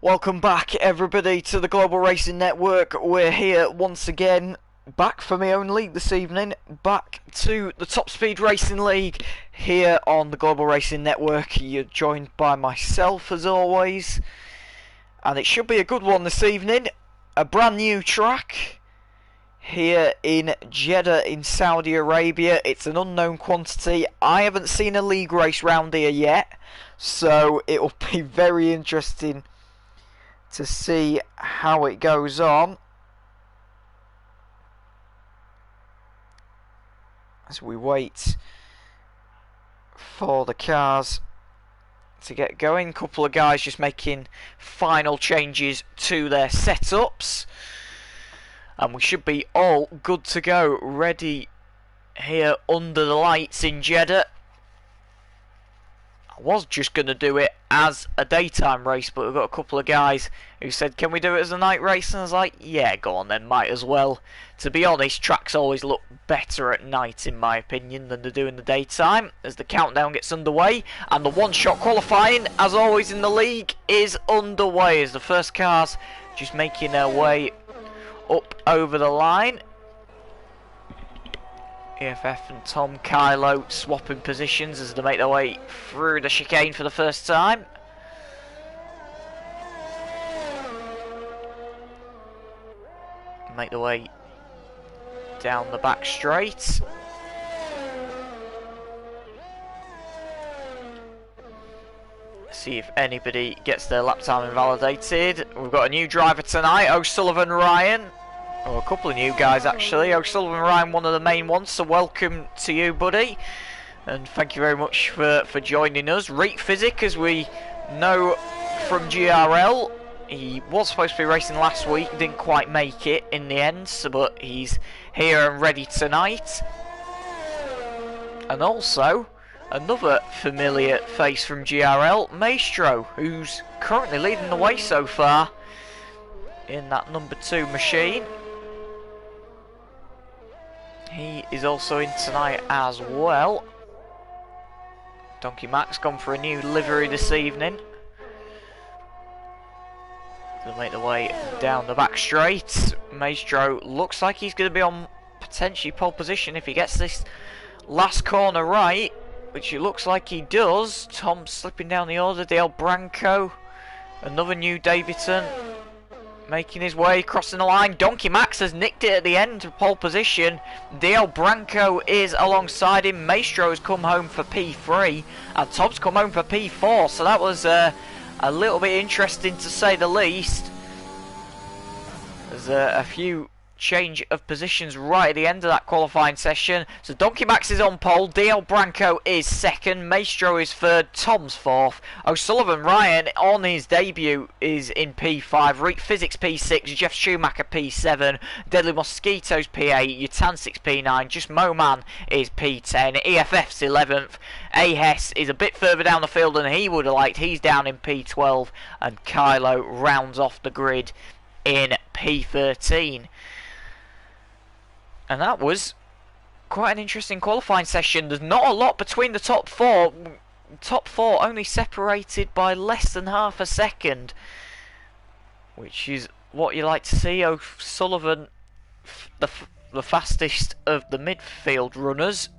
Welcome back, everybody, to the Global Racing Network. We're here once again, back for my own league this evening, back to the Top Speed Racing League here on the Global Racing Network. You're joined by myself, as always, and it should be a good one this evening. A brand new track here in Jeddah in Saudi Arabia. It's an unknown quantity. I haven't seen a league race round here yet, so it'll be very interesting to see how it goes on as we wait for the cars to get going. Couple of guys just making final changes to their setups, and we should be all good to go, ready here under the lights in Jeddah. I was just going to do it as a daytime race, but we've got a couple of guys who said, can we do it as a night race? And I was like, yeah, go on then, might as well. To be honest, tracks always look better at night, in my opinion, than they do in the daytime, as the countdown gets underway. And the one-shot qualifying, as always in the league, is underway, as the first cars just making their way up over the line. EFF and Tom Kylo swapping positions as they make their way through the chicane for the first time. Make their way down the back straight. See if anybody gets their lap time invalidated. We've got a new driver tonight, O'Sullivan Ryan. Oh, a couple of new guys actually. O'Sullivan Ryan, one of the main ones, so welcome to you, buddy. And thank you very much for joining us. Reek Physic, as we know from GRL, he was supposed to be racing last week, didn't quite make it in the end, so, but he's here and ready tonight. And also, another familiar face from GRL, Maestro, who's currently leading the way so far in that number 2 machine. He is also in tonight as well. Donkey Max gone for a new livery this evening. They'll make their way down the back straight. Maestro looks like he's going to be on potentially pole position if he gets this last corner right, which it looks like he does. Tom slipping down the order. Dale Branco, another new Davidson, making his way, crossing the line. Donkey Max has nicked it at the end of pole position. Dale Branco is alongside him. Maestro has come home for P3, and Tom's come home for P4, so that was a little bit interesting to say the least. There's a few change of positions right at the end of that qualifying session. So Donkey Max is on pole, Dale Branco is second, Maestro is third, Tom's fourth. O'Sullivan Ryan on his debut is in P5, Reek Physics P6, Jeff Schumacher P7, Deadly Mosquitoes P8, Utansix P9, Just Moman is P10, EFF's 11th, Ahes is a bit further down the field than he would have liked, he's down in P12, and Kylo rounds off the grid in P13. And that was quite an interesting qualifying session. There's not a lot between the top four. Top four only separated by less than half a second, which is what you like to see. O'Sullivan, the fastest of the midfield runners,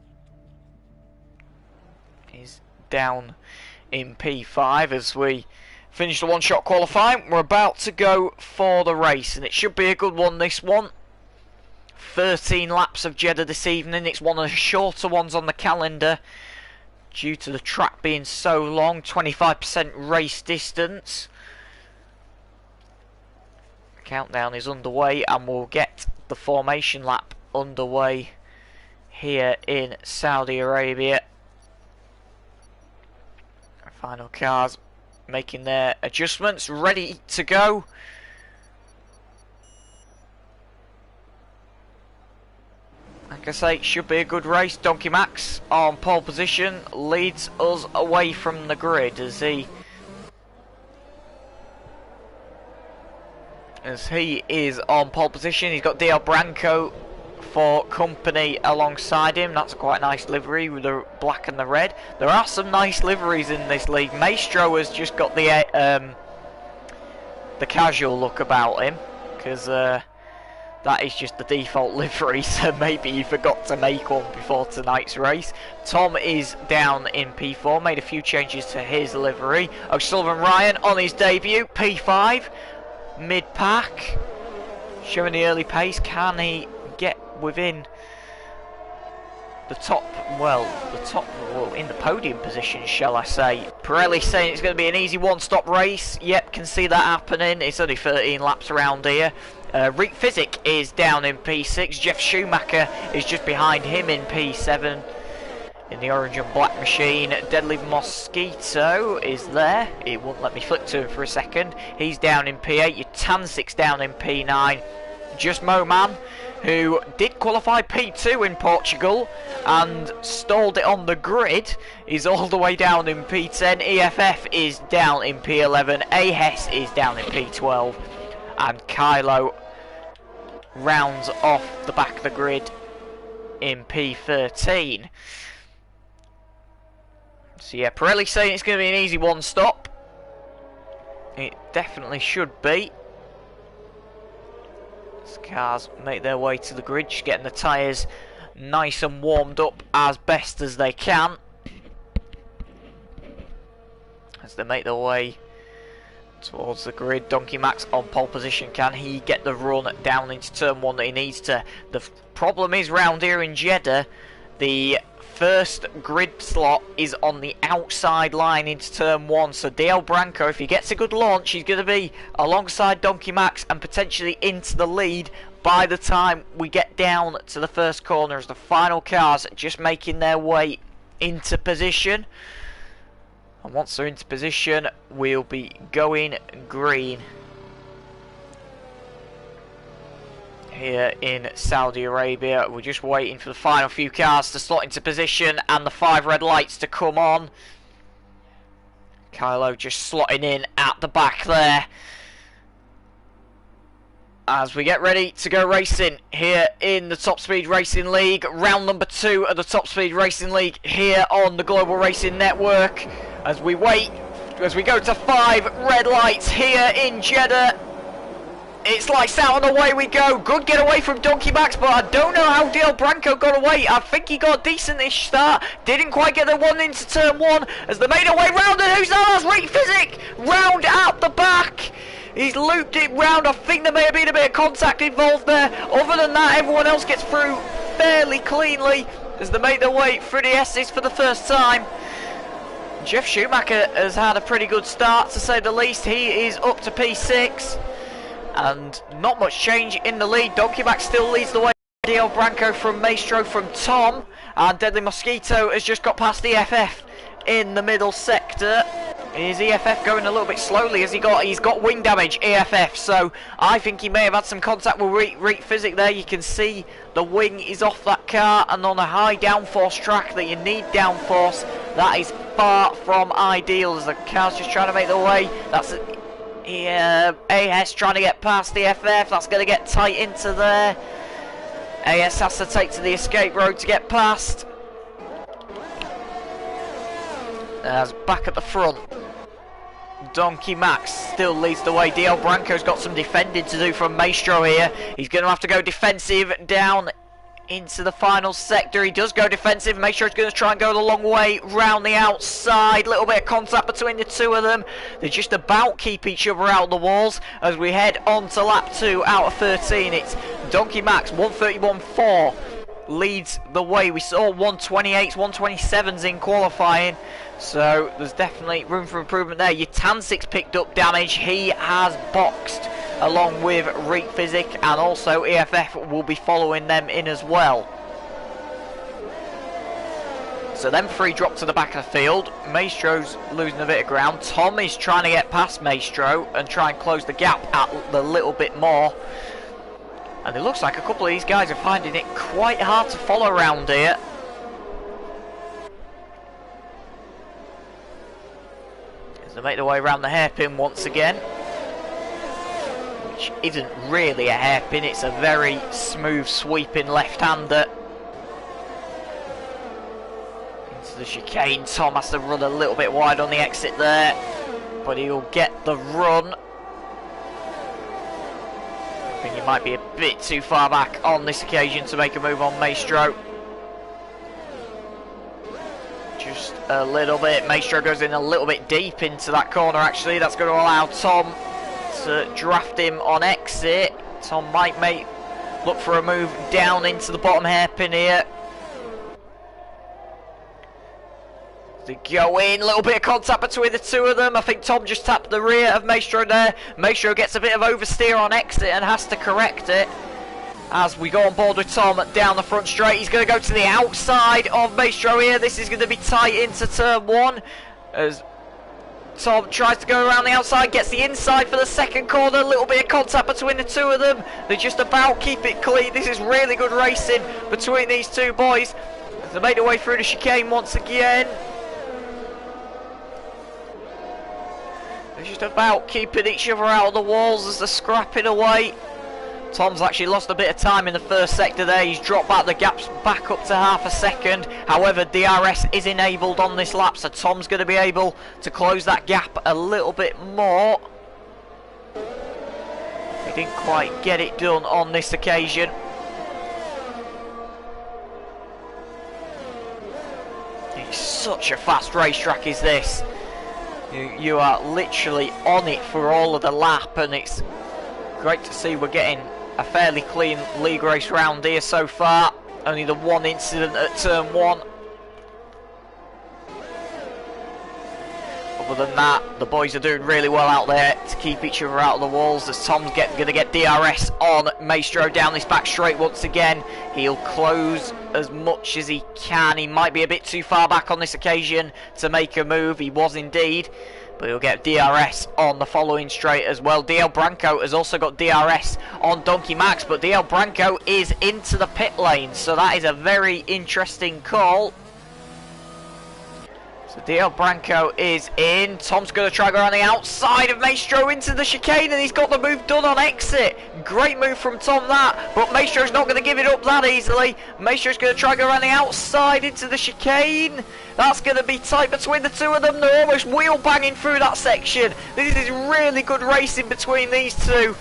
is down in P5 as we finish the one-shot qualifying. We're about to go for the race, and it should be a good one, this one. 13 laps of Jeddah this evening. It's one of the shorter ones on the calendar due to the track being so long. 25% race distance. The countdown is underway, and we'll get the formation lap underway here in Saudi Arabia. Final cars making their adjustments, ready to go. Like I say, it should be a good race. Donkey Max on pole position leads us away from the grid as he is on pole position. He's got Dale Branco for company alongside him. That's a quite nice livery with the black and the red. There are some nice liveries in this league. Maestro has just got the the casual look about him, because that is just the default livery, so maybe he forgot to make one before tonight's race. Tom is down in P4, made a few changes to his livery. O'Sullivan Ryan on his debut, P5, mid-pack, showing the early pace. Can he get within the top, well, in the podium position, shall I say. Pirelli saying it's going to be an easy one-stop race. Yep, can see that happening. It's only 13 laps around here. Reek Physic is down in P6. Jeff Schumacher is just behind him in P7 in the orange and black machine. Deadly Mosquito is there. It won't let me flick to him for a second. He's down in P8. Your Tansix down in P9. Just Moman, who did qualify P2 in Portugal and stalled it on the grid, is all the way down in P10. EFF is down in P11. AHES is down in P12. And Kylo rounds off the back of the grid in P13. So yeah, Pirelli saying it's going to be an easy one stop. It definitely should be. As cars make their way to the grid, just getting the tyres nice and warmed up as best as they can as they make their way towards the grid. Donkey Max on pole position. Can he get the run down into turn 1 that he needs to? The problem is round here in Jeddah, the first grid slot is on the outside line into turn 1, so DL Branco, if he gets a good launch, he's going to be alongside Donkey Max and potentially into the lead by the time we get down to the first corner, as the final cars just making their way into position. And once they're into position, we'll be going green here in Saudi Arabia. We're just waiting for the final few cars to slot into position and the 5 red lights to come on. Kylo just slotting in at the back there as we get ready to go racing here in the Top Speed Racing League. Round number 2 of the Top Speed Racing League here on the Global Racing Network. As we wait, as we go to 5 red lights here in Jeddah. It's lights out and away we go. Good get away from Donkey Max, but I don't know how DL Branco got away. I think he got a decent-ish start. Didn't quite get the one into turn 1 as they made their way round. And who's that? That's Reek Physic round out the back. He's looped it round. I think there may have been a bit of contact involved there. Other than that, everyone else gets through fairly cleanly as they make their way through the S's for the first time. Jeff Schumacher has had a pretty good start, to say the least. He is up to P6. And not much change in the lead. Donkey Max still leads the way. DL Branco from Maestro from Tom. And Deadly Mosquito has just got past EFF in the middle sector. Is EFF going a little bit slowly? He's got wing damage, EFF, so I think he may have had some contact with Reek Physic there. You can see the wing is off that car, and on a high downforce track that you need downforce, that is far from ideal as the car's just trying to make their way. That's AS trying to get past the EFF. That's going to get tight into there. AS has to take to the escape road to get past. As back at the front, Donkey Max still leads the way. DL Branco's got some defending to do from Maestro here. He's going to have to go defensive down into the final sector. He does go defensive. Maestro's going to try and go the long way round the outside. Little bit of contact between the two of them. They just about keep each other out of the walls as we head on to lap 2 out of 13. It's Donkey Max 131.4 leads the way. We saw 128s, 127s in qualifying, so there's definitely room for improvement there. Your Tansix picked up damage. He has boxed along with Reek Physic, and also EFF will be following them in as well. So them 3 drop to the back of the field. Maestro's losing a bit of ground. Tom is trying to get past Maestro and try and close the gap a little bit more. And it looks like a couple of these guys are finding it quite hard to follow around here. As they make their way around the hairpin once again. Which isn't really a hairpin, it's a very smooth sweeping left-hander. Into the chicane. Tom has to run a little bit wide on the exit there, but he'll get the run I think he might be a bit too far back on this occasion to make a move on Maestro. Just a little bit. Maestro goes in a little bit deep into that corner actually. That's going to allow Tom to draft him on exit. Tom might look for a move down into the bottom hairpin here. They go in, a little bit of contact between the two of them. I think Tom just tapped the rear of Maestro there. Maestro gets a bit of oversteer on exit and has to correct it. As we go on board with Tom down the front straight, he's going to go to the outside of Maestro here. This is going to be tight into turn one. As Tom tries to go around the outside, gets the inside for the second corner. A little bit of contact between the two of them. They just about keep it clean. This is really good racing between these two boys. They made their way through the chicane once again. They're just about keeping each other out of the walls as they're scrapping away. Tom's actually lost a bit of time in the first sector there. He's dropped back the gaps back up to half a second. However, DRS is enabled on this lap, so Tom's going to be able to close that gap a little bit more. He didn't quite get it done on this occasion. It's such a fast racetrack is this. You are literally on it for all of the lap, and it's great to see we're getting a fairly clean league race round here so far. Only the one incident at turn one. Other than that, the boys are doing really well out there to keep each other out of the walls. As Tom's going to get DRS on Maestro down this back straight once again. He'll close as much as he can. He might be a bit too far back on this occasion to make a move. He was indeed. But he'll get DRS on the following straight as well. DL Branco has also got DRS on Donkey Max, but DL Branco is into the pit lane, so that is a very interesting call. So DL Branco is in. Tom's going to try to go around the outside of Maestro into the chicane, and he's got the move done on exit. Great move from Tom that, but Maestro's not going to give it up that easily. Maestro's going to try to go around the outside into the chicane. That's going to be tight between the two of them. They're almost wheel banging through that section. This is really good racing between these two.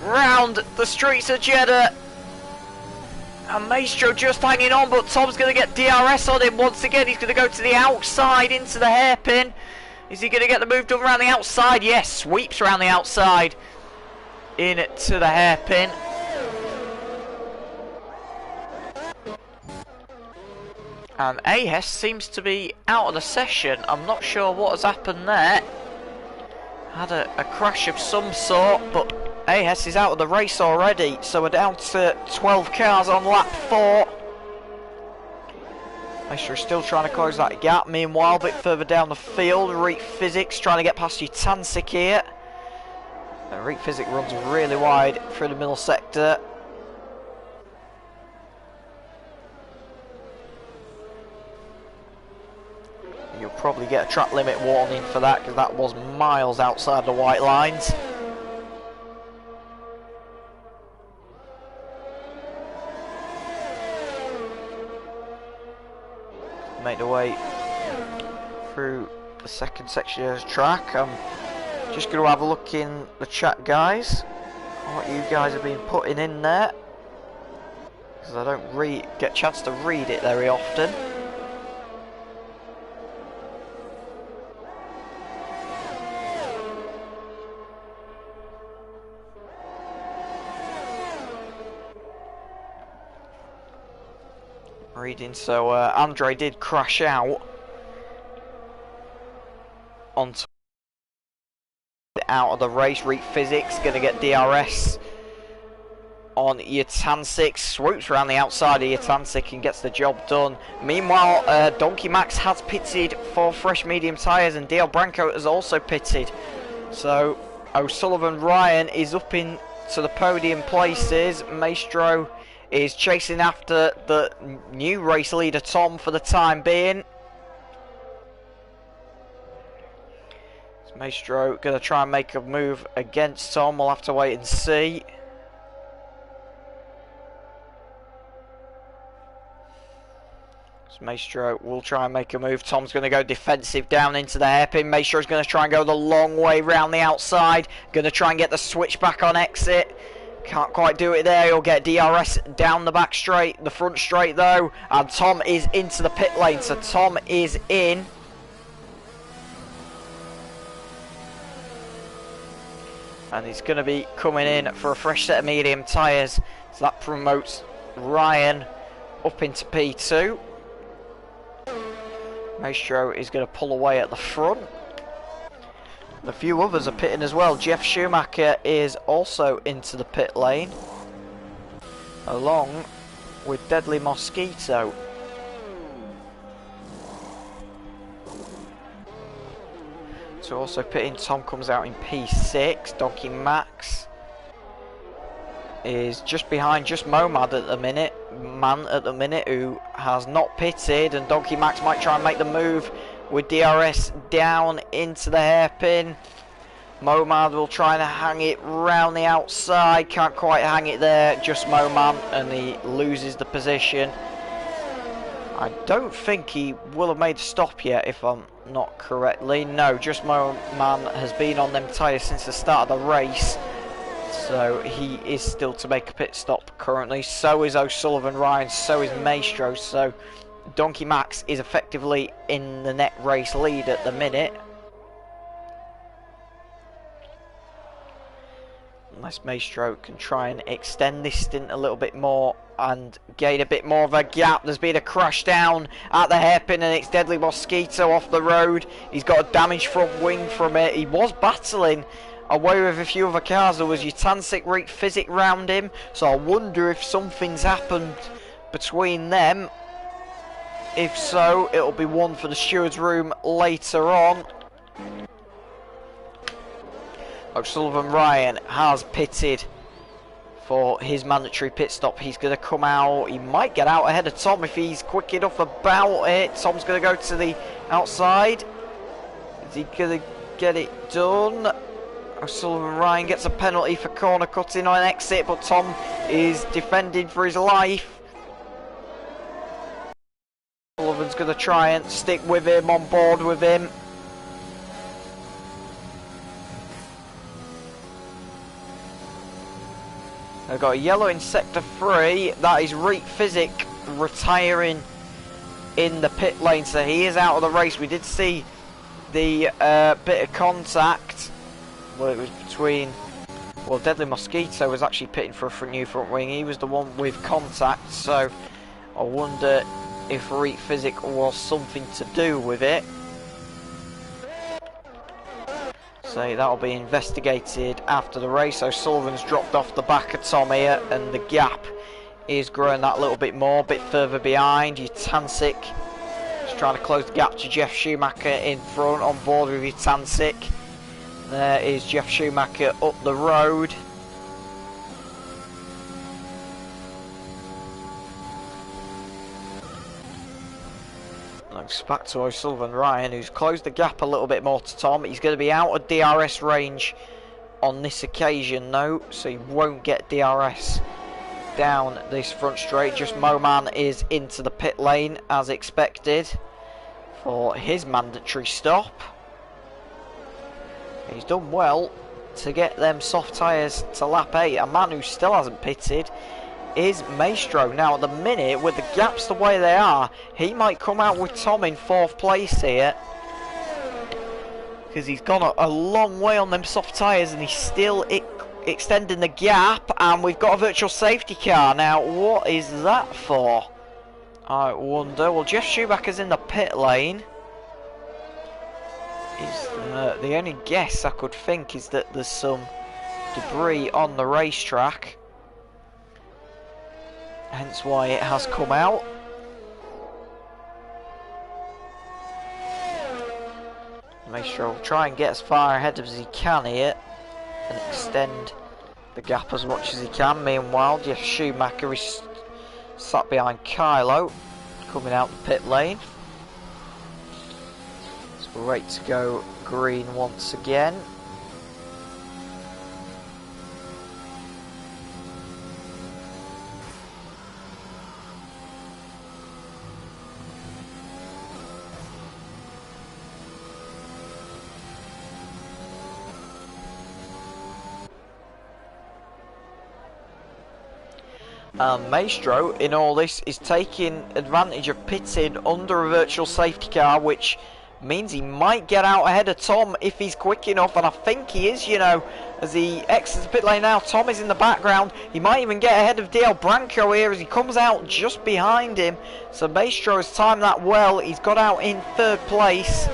Round the streets of Jeddah. And Maestro just hanging on, but Tom's going to get DRS on him once again. He's going to go to the outside into the hairpin. Is he going to get the move done around the outside? Yes, sweeps around the outside into the hairpin. And AHES seems to be out of the session. I'm not sure what has happened there. Had a crash of some sort, but AHES is out of the race already, so we're down to 12 cars on lap 4. Maestro's still trying to close that gap. Meanwhile, a bit further down the field, Reek Physics trying to get past Utancic here. And Reek Physics runs really wide through the middle sector. You'll probably get a track limit warning for that, because that was miles outside the white lines. Make the way through the second section of the track. I'm just going to have a look in the chat, guys, what you guys have been putting in there, because I don't get a chance to read it very often. So Andre did crash out of the race. Reek Physics going to get DRS on Utancic, swoops around the outside of Utancic and gets the job done. Meanwhile, Donkey Max has pitted for fresh medium tyres, and DL Branco has also pitted. So O'Sullivan Ryan is up into the podium places. Maestro is chasing after the new race leader Tom for the time being. Maestro going to try and make a move against Tom. We'll have to wait and see. So Maestro will try and make a move. Tom's going to go defensive down into the hairpin. Maestro's going to try and go the long way round the outside. Going to try and get the switch back on exit. Can't quite do it there. He'll get DRS down the back straight, the front straight though. And Tom is into the pit lane. So Tom is in. And he's going to be coming in for a fresh set of medium tyres. So that promotes Ryan up into P2. Maestro is going to pull away at the front. A few others are pitting as well. Jeff Schumacher is also into the pit lane, along with Deadly Mosquito. So also pitting, Tom comes out in P6. Donkey Max is just behind just Momad at the minute, who has not pitted, and Donkey Max might try and make the move with DRS down into the hairpin. Momad will try and hang it round the outside, can't quite hang it there, just Momad, and he loses the position. I don't think he will have made a stop yet, if I'm not correctly. No, just Momad has been on them tyres since the start of the race, so he is still to make a pit stop currently. So is O'Sullivan Ryan, so is Maestro, so Donkey Max is effectively in the net race lead at the minute. Unless Maestro can try and extend this stint a little bit more and gain a bit more of a gap. There's been a crash down at the hairpin and it's Deadly Mosquito off the road. He's got a damaged front wing from it. He was battling away with a few other cars. There was Utancic Reek Physic round him, so I wonder if something's happened between them. If so, it'll be one for the steward's room later on. O'Sullivan Ryan has pitted for his mandatory pit stop. He's going to come out. He might get out ahead of Tom if he's quick enough about it. Tom's going to go to the outside. Is he going to get it done? O'Sullivan Ryan gets a penalty for corner cutting on an exit, but Tom is defending for his life. Sullivan's going to try and stick with him, on board with him. I've got a yellow in sector 3. That is Reek Physic retiring in the pit lane, so he is out of the race. We did see the bit of contact. Well, it was between... Well, Deadly Mosquito was actually pitting for a new front wing. He was the one with contact, so I wonder if Reek Physic was something to do with it. So that'll be investigated after the race. O'Sullivan's dropped off the back of Tom here, and the gap is growing that little bit more, a bit further behind. Utancic just trying to close the gap to Jeff Schumacher in front, on board with Utancic. There is Jeff Schumacher up the road. Looks back to O'Sullivan Ryan, who's closed the gap a little bit more to Tom. He's going to be out of DRS range on this occasion though, so he won't get DRS down this front straight. Just Moman is into the pit lane as expected for his mandatory stop. He's done well to get them soft tyres to lap 8. A man who still hasn't pitted is Maestro. Now at the minute, with the gaps the way they are, he might come out with Tom in 4th place here, because he's gone a long way on them soft tyres and he's still extending the gap. And we've got a virtual safety car. Now what is that for, I wonder? Well, Jeff Schumacher's in the pit lane. The only guess I could think is that there's some debris on the racetrack, hence why it has come out. Maestro will try and get as far ahead as he can here and extend the gap as much as he can. Meanwhile, Jeff Schumacher is sat behind Kylo, coming out the pit lane. So we're ready to go green once again. Maestro, in all this, is taking advantage of pitting under a virtual safety car, which means he might get out ahead of Tom if he's quick enough, and I think he is, you know, as he exits the pit lane now. Tom is in the background. He might even get ahead of DL Branco here as he comes out just behind him. So Maestro has timed that well. He's got out in third place,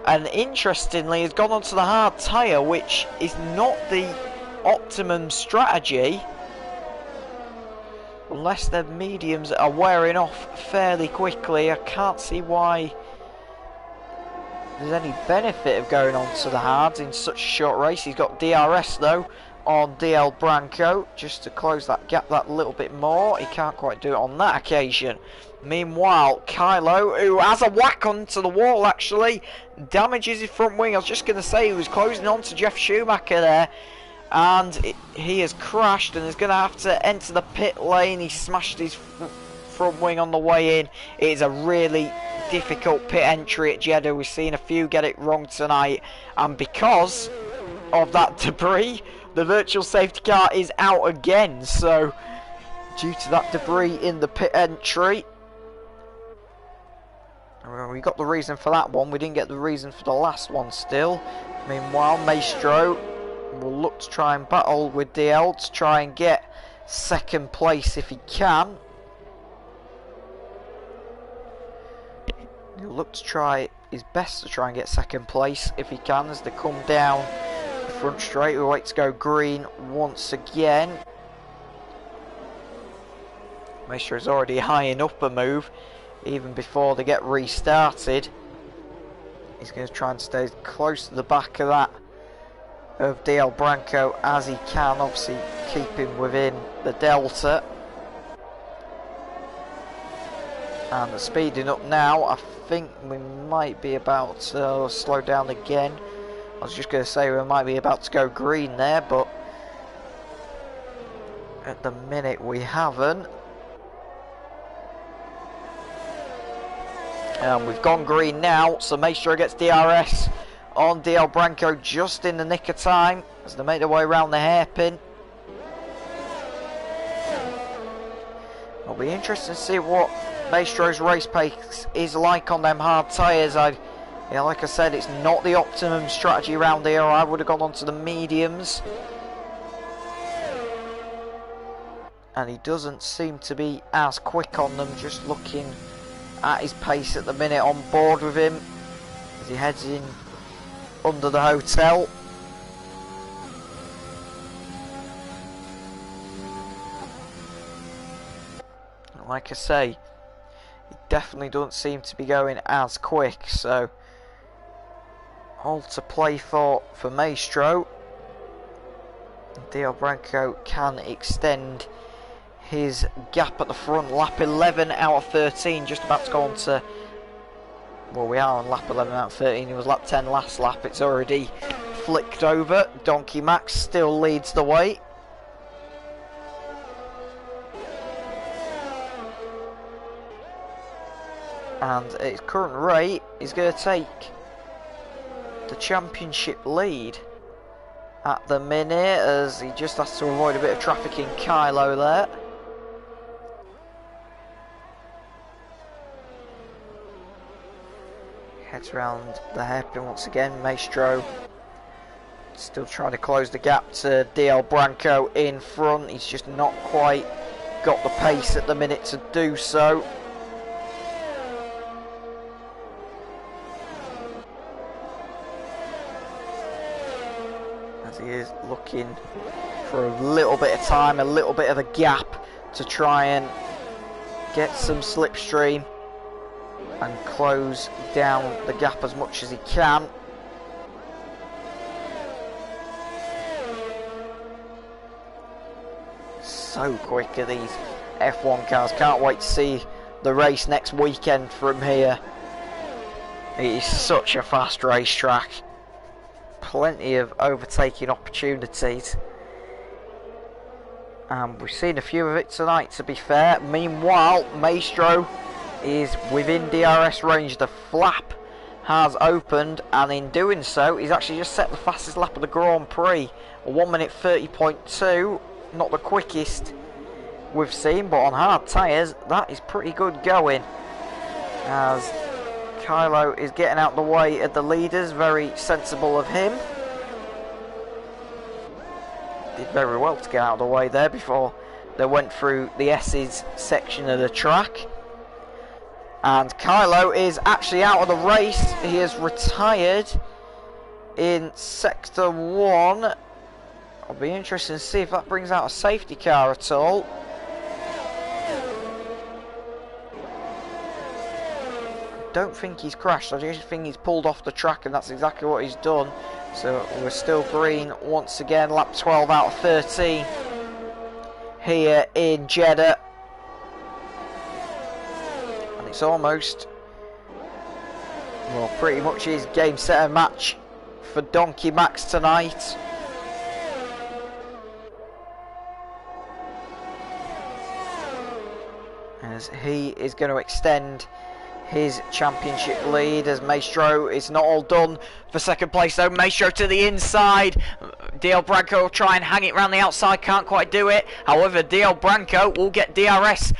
and interestingly has gone onto the hard tyre, which is not the optimum strategy. Unless the mediums are wearing off fairly quickly, I can't see why there's any benefit of going on to the hards in such a short race. He's got DRS though on DL Branco just to close that gap that little bit more. He can't quite do it on that occasion. Meanwhile, Kylo, who has a whack onto the wall actually, damages his front wing. I was just going to say he was closing on to Jeff Schumacher there. And he has crashed and is going to have to enter the pit lane. He smashed his front wing on the way in. It is a really difficult pit entry at Jeddah. We've seen a few get it wrong tonight, and because of that debris, the virtual safety car is out again. So due to that debris in the pit entry, we got the reason for that one. We didn't get the reason for the last one still. Meanwhile, Maestro will look to try and battle with DL to try and get second place if he can. He'll look to try his best to try and get second place if he can as they come down the front straight. We wait to go green once again. Maestro's already high enough a move even before they get restarted. He's going to try and stay close to the back of that of DL Branco as he can, obviously keeping within the delta. And they're speeding up now. I think we might be about to slow down again. I was just going to say we might be about to go green there, but at the minute we haven't. And we've gone green now, so Maestro gets DRS on DL Branco just in the nick of time as they make their way around the hairpin. It'll be interesting to see what Maestro's race pace is like on them hard tyres. Like I said, it's not the optimum strategy around here. I would have gone on to the mediums. And he doesn't seem to be as quick on them, just looking at his pace at the minute. On board with him as he heads in under the hotel. Like I say, he definitely doesn't seem to be going as quick, so all to play for Maestro. DL Branco can extend his gap at the front. Lap 11 out of 13, just about to go on to, well, we are on lap 11 out of 13. It was lap 10 last lap. It's already flicked over. Donkey Max still leads the way. And at his current rate, he's going to take the championship lead at the minute, as he just has to avoid a bit of traffic in Kylo there. Heads around the hairpin once again. Maestro still trying to close the gap to DL Branco in front. He's just not quite got the pace at the minute to do so. As he is looking for a little bit of time, a little bit of a gap to try and get some slipstream and close down the gap as much as he can. So quick are these F1 cars. Can't wait to see the race next weekend from here. It is such a fast racetrack. Plenty of overtaking opportunities. And we've seen a few of it tonight, to be fair. Meanwhile, Maestro is within DRS range. The flap has opened, and in doing so, he's actually just set the fastest lap of the Grand Prix. A 1 minute 30.2, not the quickest we've seen, but on hard tyres, that is pretty good going. As Kylo is getting out the way of the leaders, very sensible of him. Did very well to get out of the way there before they went through the S's section of the track. And Kylo is actually out of the race. He has retired in Sector 1. I'll be interested to see if that brings out a safety car at all. I don't think he's crashed. I just think he's pulled off the track, and that's exactly what he's done. So we're still green once again. Lap 12 out of 13 here in Jeddah. And it's almost, well, pretty much his game, set and match for Donkey Max tonight. As he is going to extend his championship lead, as Maestro is not all done for second place though. Maestro to the inside. DL Branco will try and hang it around the outside, can't quite do it. However, DL Branco will get DRS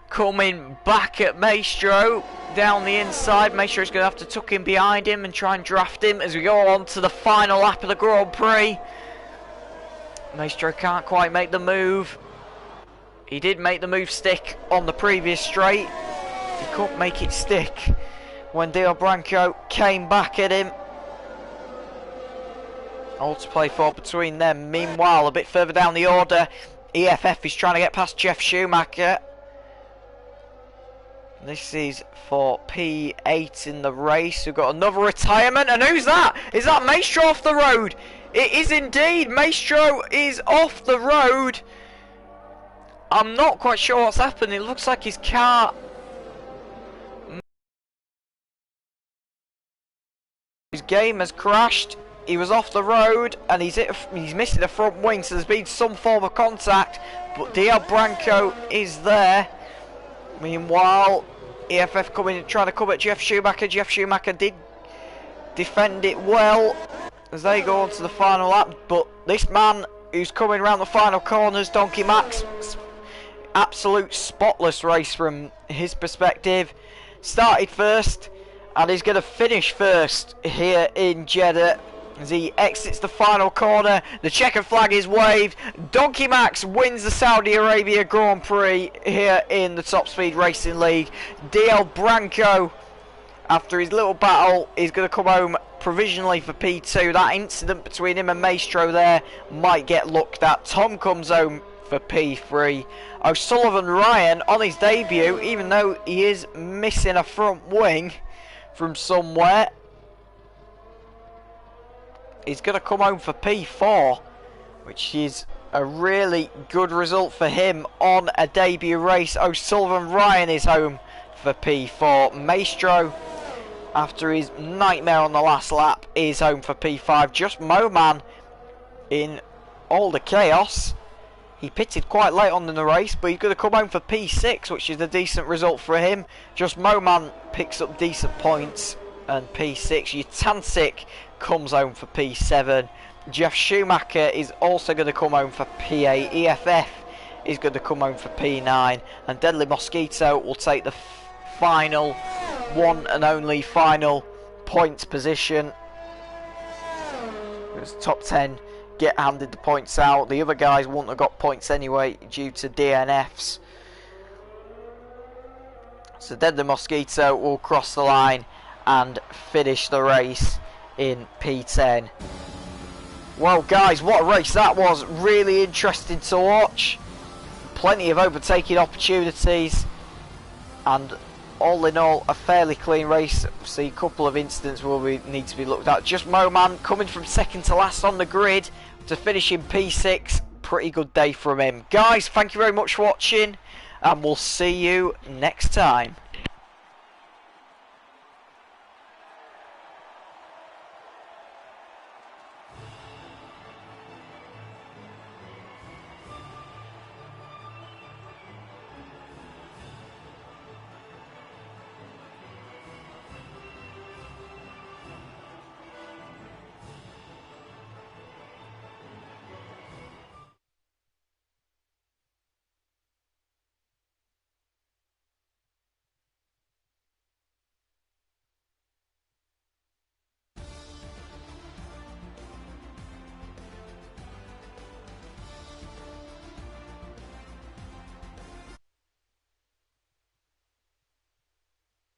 coming back at Maestro down the inside. Maestro's going to have to tuck in behind him and try and draft him as we go on to the final lap of the Grand Prix. Maestro can't quite make the move. He did make the move stick on the previous straight. He couldn't make it stick when DL Branco came back at him. All to play for between them. Meanwhile, a bit further down the order, EFF is trying to get past Jeff Schumacher. This is for P8 in the race. We've got another retirement, and who's that? Is that Maestro off the road? It is indeed. Maestro is off the road. I'm not quite sure what's happened. It looks like his car, his game has crashed. He was off the road and he's missing the front wing, so there's been some form of contact, but DL Branco is there. Meanwhile, EFF coming, trying to come at Jeff Schumacher. Jeff Schumacher did defend it well as they go on to the final lap, but this man who's coming around the final corners, Donkey Max, absolute spotless race from his perspective. Started first and he's going to finish first here in Jeddah as he exits the final corner. The checkered flag is waved. Donkey Max wins the Saudi Arabia Grand Prix here in the Top Speed Racing League. DL Branco, after his little battle, is going to come home provisionally for P2. That incident between him and Maestro there might get looked at. Tom comes home for P3. O'Sullivan Ryan on his debut, even though he is missing a front wing from somewhere, he's going to come home for P4, which is a really good result for him on a debut race. O'Sullivan Ryan is home for P4. Maestro, after his nightmare on the last lap, is home for P5. Just Moman, in all the chaos, he pitted quite late on in the race, but he's going to come home for P6, which is a decent result for him. Just Moman picks up decent points, and P6. Yutancic comes home for P7. Jeff Schumacher is also going to come home for P8. EFF is going to come home for P9, and Deadly Mosquito will take the final, one and only final points position. It was top 10 get handed the points out. The other guys wouldn't have got points anyway due to DNFs. So Deadly Mosquito will cross the line and finish the race in P10. Well guys, what a race that was. Really interesting to watch. Plenty of overtaking opportunities, and all in all a fairly clean race. See, a couple of incidents will need to be looked at. Just Moman coming from second to last on the grid to finish in P6. Pretty good day from him. Guys, thank you very much for watching, and we'll see you next time.